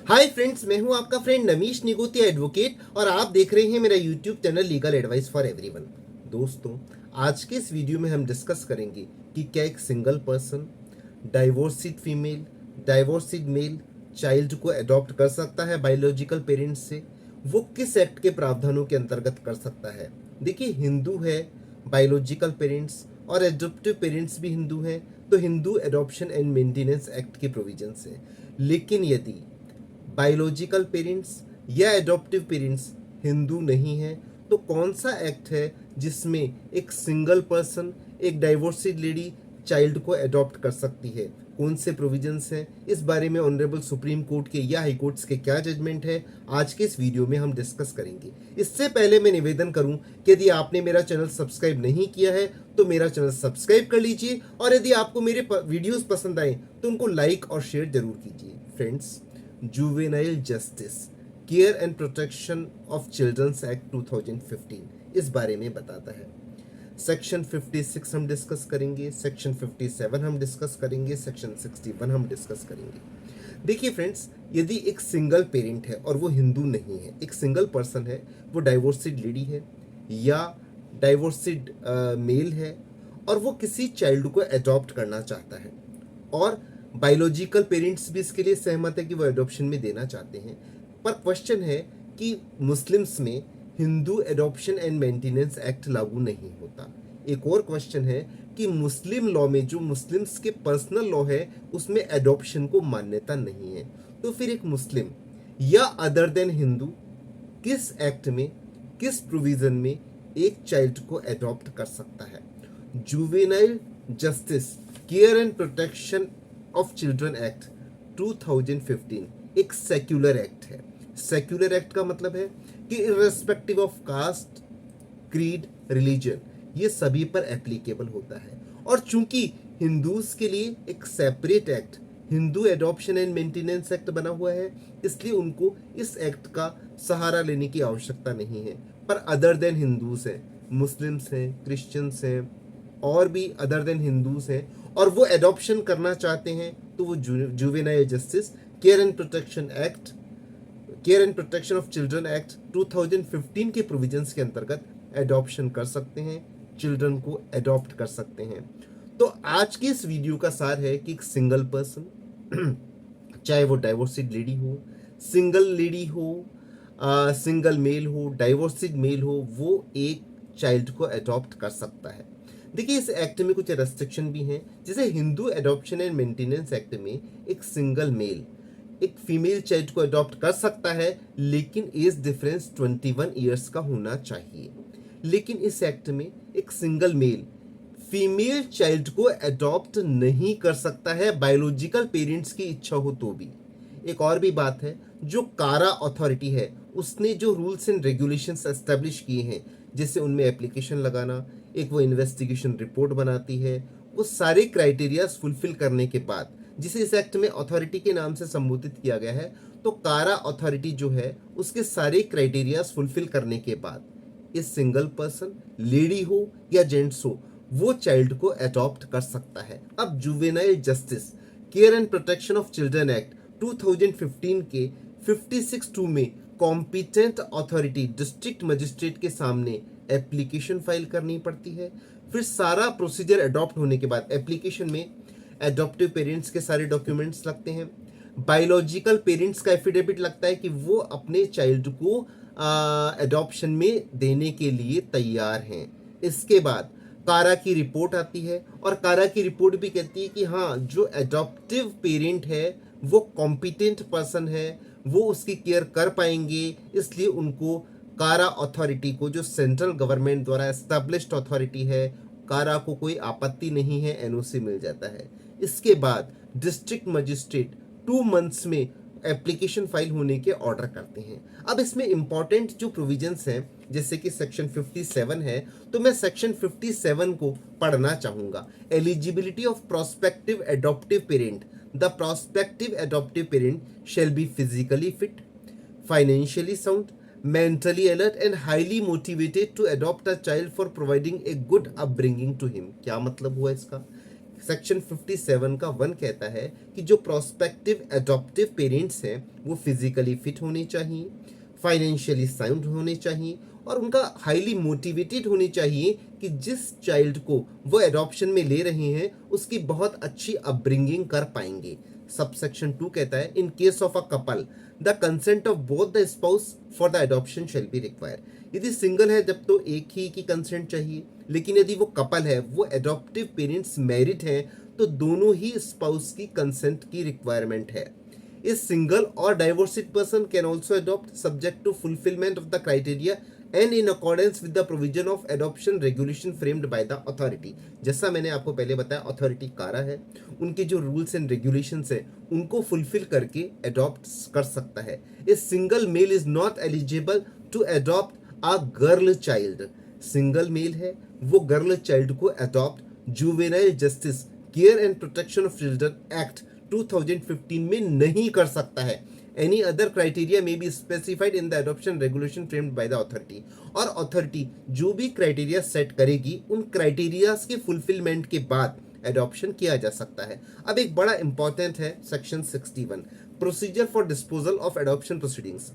Hi friends, मैं हूं आपका फ्रेंड नमीश निगोतिया एडवोकेट और आप देख रहे हैं मेरा YouTube channel legal advice for everyone. दोस्तों, आज के इस वीडियो में हम डिस्कस करेंगे कि क्या एक single person divorced female, divorced male child को अडॉप्ट कर सकता है बायोलॉजिकल पेरेंट्स से। वो किस एक्ट के प्रावधानों के अंतर्गत कर सकता है। देखिए, हिंदू है बायोलॉजिकल पेरेंट्स और एडॉप्टिव पेरेंट्स भी हिंदू हैं, तो Hindu adoption and maintenance act के प्रोविजंस हैं। लेकिन यदि बायोलॉजिकल पेरेंट्स या एडॉप्टिव पेरेंट्स हिंदू नहीं है, तो कौन सा एक्ट है जिसमें एक सिंगल पर्सन, एक डाइवोर्सिड लेडी चाइल्ड को अडॉप्ट कर सकती है। कौन से प्रोविजंस हैं, इस बारे में ऑनरेबल सुप्रीम कोर्ट के या हाई कोर्ट्स के क्या जजमेंट है, आज के इस वीडियो में हम डिस्कस करेंगे। इससे पहले मैं निवेदन करूं कि यदि आपने मेरा चैनल सब्सक्राइब नहीं किया है तो मेरा चैनल सब्सक्राइब कर लीजिए, और यदि आपको मेरे वीडियोस पसंद आए तो उनको लाइक और शेयर जरूर कीजिए। Friends, juvenile justice care and protection of childrens act 2015 इस बारे में बताता है। सेक्शन 56 हम डिस्कस करेंगे, सेक्शन 57 हम डिस्कस करेंगे, सेक्शन 61 हम डिस्कस करेंगे। देखिए फ्रेंड्स, यदि एक सिंगल पेरेंट है और वो हिंदू नहीं है, एक सिंगल पर्सन है, वो डाइवोर्सिड लेडी है या डाइवोर्सिड मेल है, और वो किसी चाइल्ड को अडॉप्ट करना चाहता है और बायोलॉजिकल पेरेंट्स भी इसके लिए सहमत है कि वो एडॉप्शन में देना चाहते हैं, पर क्वेश्चन है कि मुस्लिम्स में Hindu adoption and maintenance act लागू नहीं होता। एक और क्वेश्चन है कि मुस्लिम लॉ में, जो मुस्लिम्स के पर्सनल लॉ है, उसमें एडॉप्शन को मान्यता नहीं है। तो फिर एक मुस्लिम या अदर देन हिंदू किस एक्ट में, किस प्रोविजन में एक चाइल्ड को एडॉप्ट कर सकता है। Juvenile justice care and protection of children act 2015 एक सेक्युलर एक्ट है। सेक्युलर एक्ट का मतलब है कि irrespective of caste, creed, religion, ये सभी पर एप्लीकेबल होता है। और चूंकि हिंदूज के लिए एक separate act Hindu adoption and maintenance act बना हुआ है, इसलिए उनको इस एक्ट का सहारा लेने की आवश्यकता नहीं है। पर अदर देन हिंदूज हैं, मुस्लिम्स हैं, क्रिश्चियंस हैं, और भी अदर देन हिंदूज हैं, और वो एडॉप्शन करना चाहते हैं, तो वो juvenile justice care and protection act, care and protection of children act 2015 के प्रोविजंस के अंतर्गत एडॉप्शन कर सकते हैं, चिल्ड्रन को एडॉप्ट कर सकते हैं। तो आज की इस वीडियो का सार है कि एक सिंगल पर्सन चाहे वो डाइवोर्सिड लेडी हो, सिंगल लेडी हो, सिंगल मेल हो, डाइवोर्सिड मेल हो, वो एक चाइल्ड को एडॉप्ट कर सकता है। देखिए, इस एक्ट में कुछ रेस्ट्रिक्शन भी हैं। जैसे Hindu adoption and maintenance act में एक सिंगल मेल एक फीमेल चाइल्ड को अडॉप्ट कर सकता है, लेकिन एज डिफरेंस 21 ईयर्स का होना चाहिए। लेकिन इस एक्ट में एक सिंगल मेल फीमेल चाइल्ड को अडॉप्ट नहीं कर सकता है, बायोलॉजिकल पेरेंट्स की इच्छा हो तो भी। एक और भी बात है, जो कारा अथॉरिटी है उसने जो रूल्स एंड रेगुलेशंस एस्टेब्लिश किए हैं, जैसे उनमें एप्लीकेशन लगाना, एक वो इन्वेस्टिगेशन रिपोर्ट बनाती है, वो सारे क्राइटेरियाज फुलफिल करने के बाद, जिसे इस एक्ट में अथॉरिटी के नाम से संबोधित किया गया है, तो कारा अथॉरिटी जो है उसके सारे क्राइटेरियाज फुलफिल करने के बाद इस सिंगल पर्सन, लेडी हो या जेंट्स हो, वो चाइल्ड को अडॉप्ट कर सकता है। अब juvenile justice care and protection of children act 2015 के 56(2) में कॉम्पिटेंट अथॉरिटी डिस्ट्रिक्ट मजिस्ट्रेट के सामने एप्लीकेशन फाइल करनी पड़ती है। फिर सारा प्रोसीजर अडॉप्ट होने के बाद एप्लीकेशन में एडॉप्टिव पेरेंट्स के सारे डॉक्यूमेंट्स लगते हैं, बायोलॉजिकल पेरेंट्स का एफिडेविट लगता है कि वो अपने चाइल्ड को एडॉप्शन में देने के लिए तैयार हैं। इसके बाद कारा की रिपोर्ट आती है, और कारा की रिपोर्ट भी कहती है कि हाँ, जो एडॉप्टिव पेरेंट है वो कॉम्पिटेंट पर्सन है, वो उसकी केयर कर पाएंगे, इसलिए उनको कारा अथॉरिटी को, जो सेंट्रल गवर्नमेंट द्वारा एस्टैब्लिश्ड अथॉरिटी है, कारा को कोई आपत्ति नहीं है, एनओसी मिल जाता है। इसके बाद डिस्ट्रिक्ट मजिस्ट्रेट 2 मंथ्स में एप्लीकेशन फाइल होने के ऑर्डर करते हैं। अब इसमें इंपॉर्टेंट जो प्रोविजंस हैं, जैसे कि सेक्शन 57 है, तो मैं सेक्शन 57 को पढ़ना चाहूंगा। Eligibility of prospective adaptive parent, the prospective adaptive parent shall be physically fit, financially sound, mentally alert and highly motivated to adopt a child for providing a good upbringing to him। क्या मतलब हुआ इसका section 57 का 1 कहता है कि जो prospective adaptive parents हैं वो फिजिकली फिट होने चाहिए, फाइनेंशियली साउंड होने चाहिए और उनका हाईली मोटिवेटेड होनी चाहिए कि जिस चाइल्ड को वो एडॉप्शन में ले रहे हैं उसकी बहुत अच्छी अपब्रिंगिंग कर पाएंगे। सबसेक्शन 2 कहता है in case of a couple the consent of both the spouse for the adoption shall be require. यदि सिंगल है जब तो एक ही की कंसेंट चाहिए, लेकिन यदि वो कपल है, वो एडॉप्टिव पेरेंट्स मैरिड हैं, तो दोनों ही स्पाउस की कंसेंट की रिक्वायरमेंट है। A single or divorced person can also adopt subject to fulfillment of the criteria and in accordance with the provision of adoption regulation framed by the authority। जैसा मैंने आपको पहले बताया अथॉरिटी कारा है, उनके जो रूल्स एंड रेगुलेशंस है उनको फुलफिल करके अडॉप्ट कर सकता है। A single male is not eligible to adopt a girl child. Single male है वो गर्ल चाइल्ड को adopt juvenile justice care and protection of children act 2015 में नहीं कर सकता है। एनी अदर क्राइटेरिया में be specified in the adoption regulation framed by the authority. और अथॉरिटी जो भी क्राइटेरिया सेट करेगी उन क्राइटेरियाज के फुलफिलमेंट के बाद एडॉप्शन किया जा सकता है। अब एक बड़ा इंपॉर्टेंट है section 61 procedure for disposal of adoption proceedings.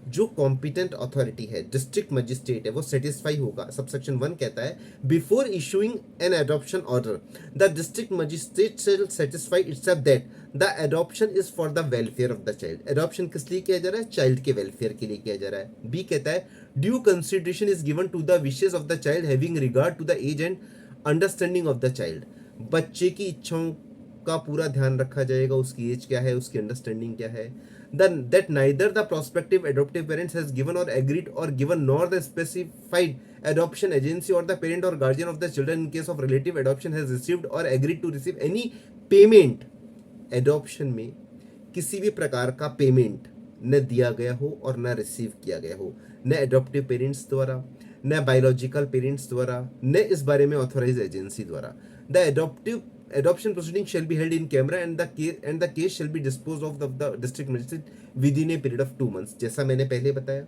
जो कॉम्पिटेंट अथॉरिटी है, डिस्ट्रिक्ट मजिस्ट्रेट है, वो सेटिस्फाई होगा। सबसेक्शन 1 कहता है before issuing an adoption order the district magistrate shall satisfy itself that the adoption is for the welfare of the child. Adoption किस लिए किया जा रहा है? चाइल्ड के वेलफेयर के लिए किया जा रहा है। बी कहता है due consideration is given to the wishes of the child having regard to the age and understanding of the child. बच्चे की इच्छाओं का पूरा ध्यान रखा जाएगा, उसकी एज क्या है, उसकी अंडरस्टैंडिंग क्या है। That neither the prospective adoptive parents has given or agreed or given nor the specified adoption agency or the parent or guardian of the children in case of relative adoption has received or agreed to receive any payment। adoption में किसी भी प्रकार का payment न दिया गया हो और न रिसीव किया गया हो, न एडॉप्टिव पेरेंट्स द्वारा, न बायोलॉजिकल पेरेंट्स द्वारा, न इस बारे में ऑथोराइज एजेंसी द्वारा। The adoption proceeding shall be held in camera and the case shall be disposed of the district magistrate within a period of 2 months। जैसा मैंने पहले बताया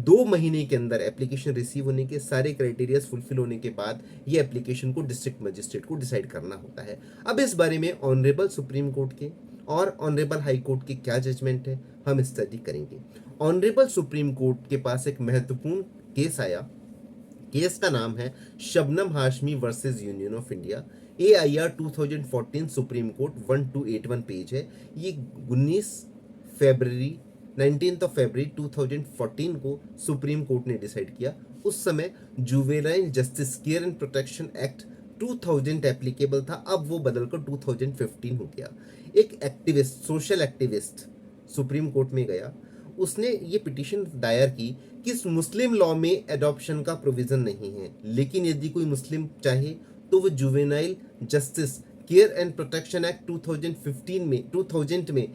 2 महीने के अंदर एप्लीकेशन रिसीव होने के सारे क्राइटेरियाज फुलफिल होने के बाद ये एप्लीकेशन को डिस्ट्रिक्ट मजिस्ट्रेट को डिसाइड करना होता है। अब इस बारे में ऑनरेबल सुप्रीम कोर्ट के और ऑनरेबल हाई कोर्ट के क्या जजमेंट है हम स्टडी करेंगे। ऑनरेबल सुप्रीम कोर्ट के पास एक महत्वपूर्ण केस आया। केस का नाम है Shabnam Hashmi versus union of India. AIR 2014 supreme court 1281 page है। ये 19 फरवरी 2014 को सुप्रीम कोर्ट ने डिसाइड किया। उस समय juvenile justice care and protection act 2000 applicable था, अब वो बदलकर 2015 हो गया। एक activist, social activist supreme court में गया, उसने ये पिटीशन दायर की कि मुस्लिम लॉ में एडॉप्शन का प्रोविजन नहीं है, लेकिन यदि कोई मुस्लिम चाहे तो वो juvenile justice care and protection act 2000 में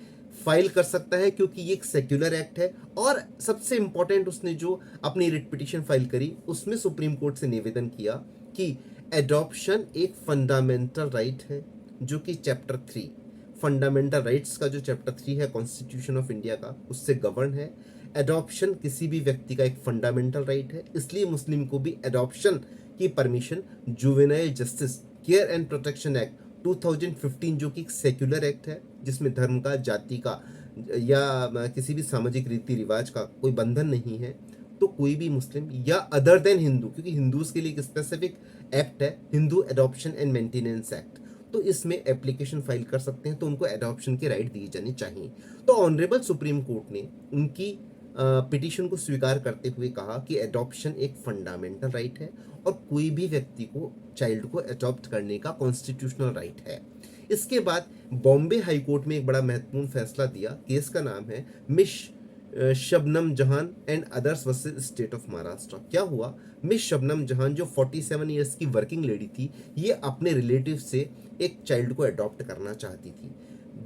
फाइल कर सकता है, क्योंकि ये एक सेक्युलर एक्ट है। और सबसे इंपॉर्टेंट, उसने जो अपनी रिट पिटीशन फाइल करी उसमें सुप्रीम कोर्ट से निवेदन किया कि एडॉप्शन एक फंडामेंटल राइट है, जो कि चैप्टर 3 फंडामेंटल राइट्स का जो चैप्टर 3 है कॉन्स्टिट्यूशन ऑफ इंडिया का, उससे गवर्न है। एडॉप्शन किसी भी व्यक्ति का एक फंडामेंटल राइट है, इसलिए मुस्लिम को भी एडॉप्शन की permission juvenile justice care and protection act 2015, जो कि एक सेक्युलर एक्ट है जिसमें धर्म का, जाति का या किसी भी सामाजिक रीति रिवाज का कोई बंधन नहीं है, तो कोई भी मुस्लिम या अदर देन हिंदू, क्योंकि हिंदूज के लिए एक स्पेसिफिक एक्ट है Hindu adoption and maintenance act, तो इसमें एप्लीकेशन फाइल कर सकते हैं, तो उनको एडॉप्शन की राइट दी जानी चाहिए। तो ऑनरेबल सुप्रीम कोर्ट ने उनकी पिटीशन को स्वीकार करते हुए कहा कि एडॉप्शन एक फंडामेंटल राइट है और कोई भी व्यक्ति को, चाइल्ड को अडॉप्ट करने का कॉन्स्टिट्यूशनल राइट है। इसके बाद बॉम्बे हाई कोर्ट में एक बड़ा महत्वपूर्ण फैसला दिया। केस का नाम है मिस शबनम जहान and others versus state of Maharashtra. क्या हुआ? मिस शबनम जहान जो 47 ईयर्स की वर्किंग लेडी थी, ये अपने रिलेटिव से एक चाइल्ड को अडॉप्ट करना चाहती थी।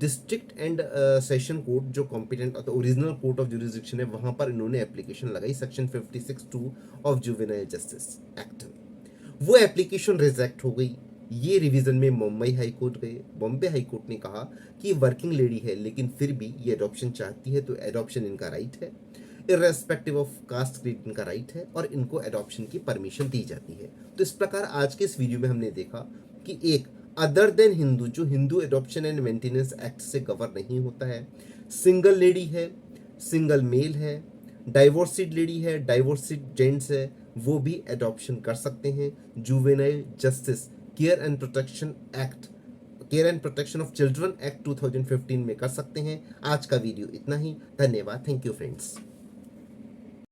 डिस्ट्रिक्ट एंड सेशन कोर्ट जो competent original court of jurisdiction है, वहां पर इन्होंने एप्लीकेशन लगाई section 56(2) of juvenile justice act. वो एप्लीकेशन रिजेक्ट हो गई। ये रिवीजन में मुंबई हाई कोर्ट गए। बॉम्बे हाई कोर्ट ने कहा कि वर्किंग लेडी है, लेकिन फिर भी ये अडॉप्शन चाहती है, तो अडॉप्शन इनका राइट है, इर्रेस्पेक्टिव ऑफ कास्ट क्रीड इनका राइट है और इनको अडॉप्शन की परमिशन दी जाती है। तो इस प्रकार आज के इस वीडियो में हमने देखा कि एक अदर देन हिंदू, जो Hindu adoption and maintenance act से कवर नहीं होता है, सिंगल लेडी है, सिंगल मेल है, डाइवोर्सिड लेडी है, डाइवोर्सिड जेंट्स है, वो भी एडॉप्शन कर सकते हैं। Juvenile justice care and protection act, care and protection of children act 2015 में कर सकते हैं। आज का वीडियो इतना ही, धन्यवाद, थैंक यू फ्रेंड्स।